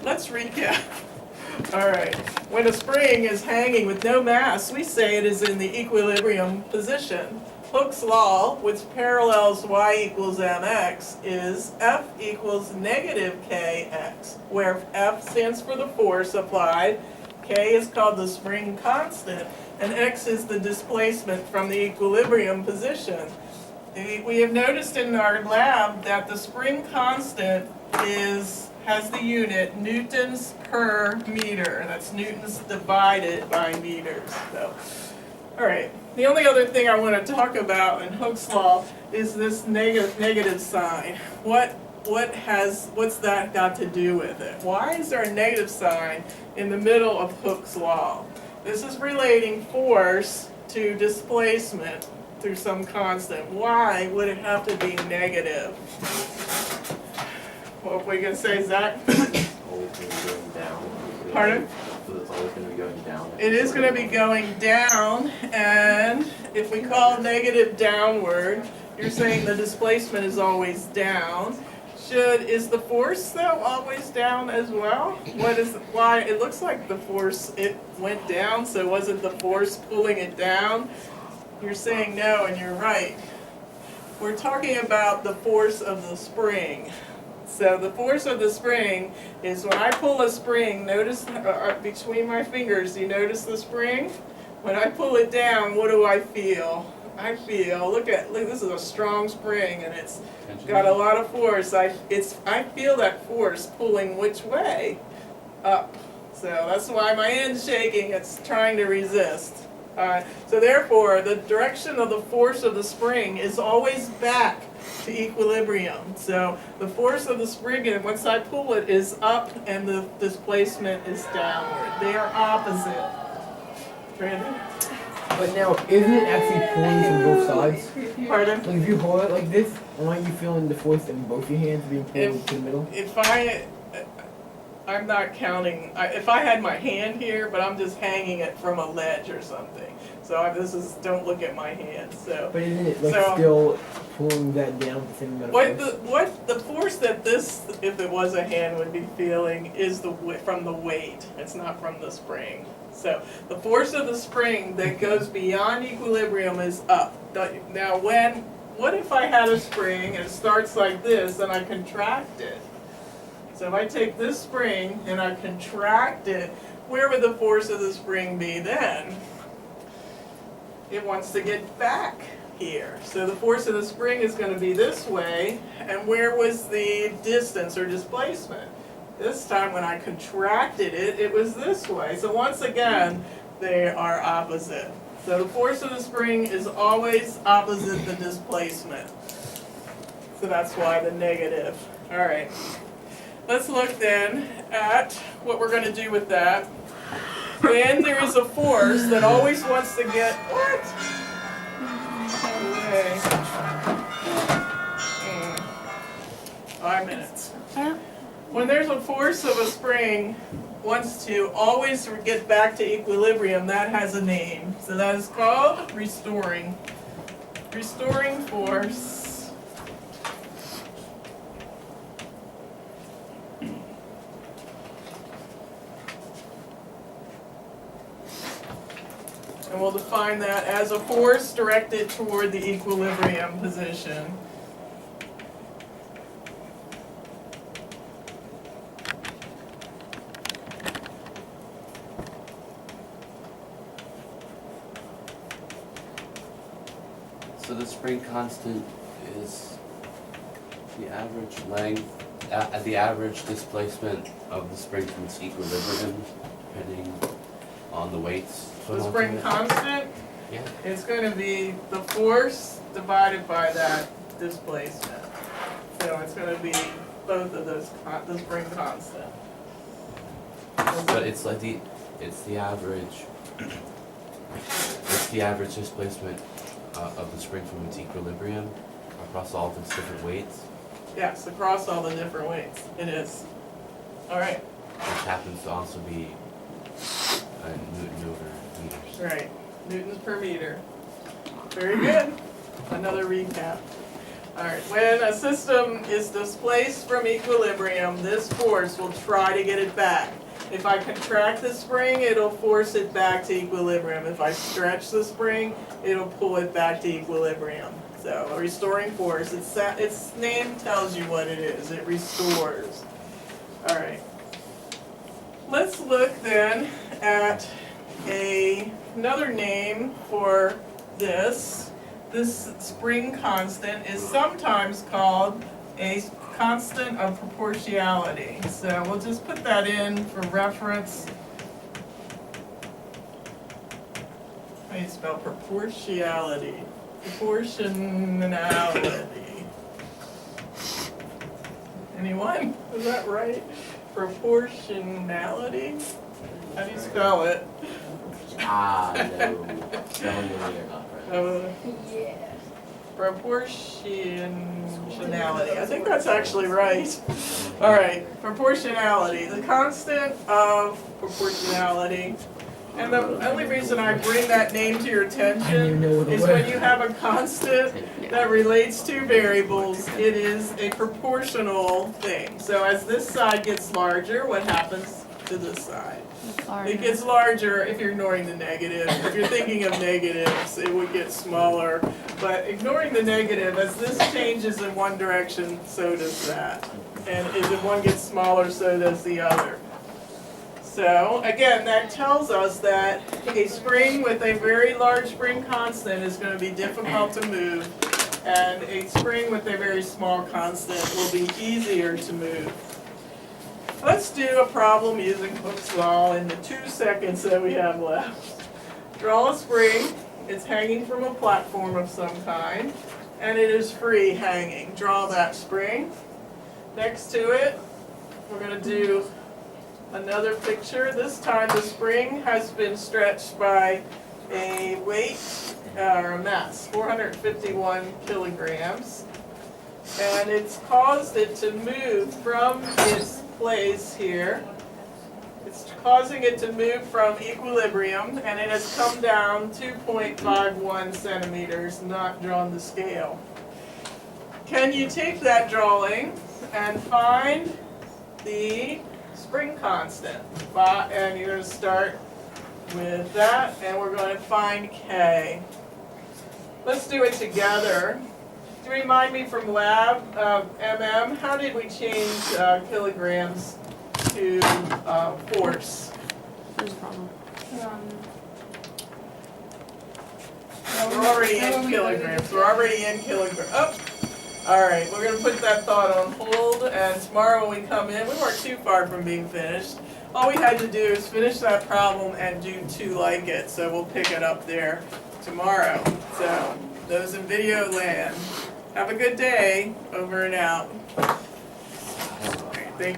let's recap. All right. When a spring is hanging with no mass, we say it is in the equilibrium position. Hooke's law, which parallels y equals mx, is F equals negative kx, where F stands for the force applied, k is called the spring constant, and x is the displacement from the equilibrium position. We have noticed in our lab that the spring constant has the unit newtons per meter. That's newtons divided by meters. So, all right. The only other thing I want to talk about in Hooke's law is this negative sign. What's that got to do with it? Why is there a negative sign in the middle of Hooke's law? This is relating force to displacement through some constant. Why would it have to be negative? What we can say, Zach? Always going to be going down. Pardon? So it's always going to be going down. It is going to be going down, and if we call negative downward, you're saying the displacement is always down. Is the force though always down as well? Why? It looks like the force, it went down, so wasn't the force pulling it down? You're saying no, and you're right. We're talking about the force of the spring. So the force of the spring is when I pull a spring, notice between my fingers, you notice the spring? When I pull it down, what do I feel? Look, this is a strong spring and it's got a lot of force. I feel that force pulling which way? Up. So that's why my hand's shaking, it's trying to resist. So therefore, the direction of the force of the spring is always back to equilibrium. So the force of the spring, and once I pull it, is up and the displacement is downward. They are opposite. Brandon? But now, isn't it actually pulling from both sides? Pardon? Like if you hold it like this, aren't you feeling the force in both your hands being pulled to the middle? I'm not counting, if I had my hand here, but I'm just hanging it from a ledge or something. So don't look at my hand, so. But isn't it still pulling that down with the same amount of force? The force that this, if it was a hand, would be feeling is from the weight. It's not from the spring. So the force of the spring that goes beyond equilibrium is up. Now what if I had a spring and it starts like this and I contract it? So if I take this spring and I contract it, where would the force of the spring be then? It wants to get back here. So the force of the spring is going to be this way, and where was the distance or displacement? This time when I contracted it, it was this way. So once again, they are opposite. So the force of the spring is always opposite the displacement. So that's why the negative. All right. Let's look then at what we're going to do with that. When there is a force that always wants to get, what? Okay. 5 minutes. When there's a force of a spring wants to always get back to equilibrium, that has a name. So that is called restoring. Restoring force. And we'll define that as a force directed toward the equilibrium position. So the spring constant is the average length, the average displacement of the spring from its equilibrium, depending on the weights. The spring constant, Yeah. it's going to be the force divided by that displacement. So it's going to be both of those, the spring constant. But it's the average. It's the average displacement of the spring from its equilibrium across all of its different weights. Yes, across all the different weights. It is. All right. Which happens to also be Newton over meters. Right. Newtons per meter. Very good. Another recap. Alright, when a system is displaced from equilibrium, this force will try to get it back. If I contract the spring, it'll force it back to equilibrium. If I stretch the spring, it'll pull it back to equilibrium. So, a restoring force, its name tells you what it is. It restores. Alright. Let's look then at another name for this. This spring constant is sometimes called a constant of proportionality. So we'll just put that in for reference. How do you spell proportionality? Proportionality. Anyone? Is that right? Proportionality? How do you spell it? No. Spelling is you're not right. Yeah. Proportionality. I think that's actually right. All right, proportionality. The constant of proportionality. And the only reason I bring that name to your attention is when you have a constant that relates to variables, it is a proportional thing. So as this side gets larger, what happens to this side? It gets larger if you're ignoring the negative. If you're thinking of negatives, it would get smaller. But ignoring the negative, as this changes in one direction, so does that. And as if one gets smaller, so does the other. So, again, that tells us that a spring with a very large spring constant is going to be difficult to move, and a spring with a very small constant will be easier to move. Let's do a problem using Hooke's law in the 2 seconds that we have left. Draw a spring. It's hanging from a platform of some kind, and it is free hanging. Draw that spring. Next to it, we're going to do another picture. This time the spring has been stretched by a weight, or a mass, 451 kilograms. And it's caused it to move from its place here. It's causing it to move from equilibrium, and it has come down 2.51 centimeters, not drawn the scale. Can you take that drawing and find the spring constant? And you're going to start with that, and we're going to find K. Let's do it together. To remind me from lab, MM, how did we change kilograms to force? There's a problem. We're already in kilograms. We're already in kilograms. Oh. All right, we're going to put that thought on hold, and tomorrow when we come in, we weren't too far from being finished. All we had to do is finish that problem and do 2 like it, so we'll pick it up there tomorrow. So, those in video land, have a good day, over and out.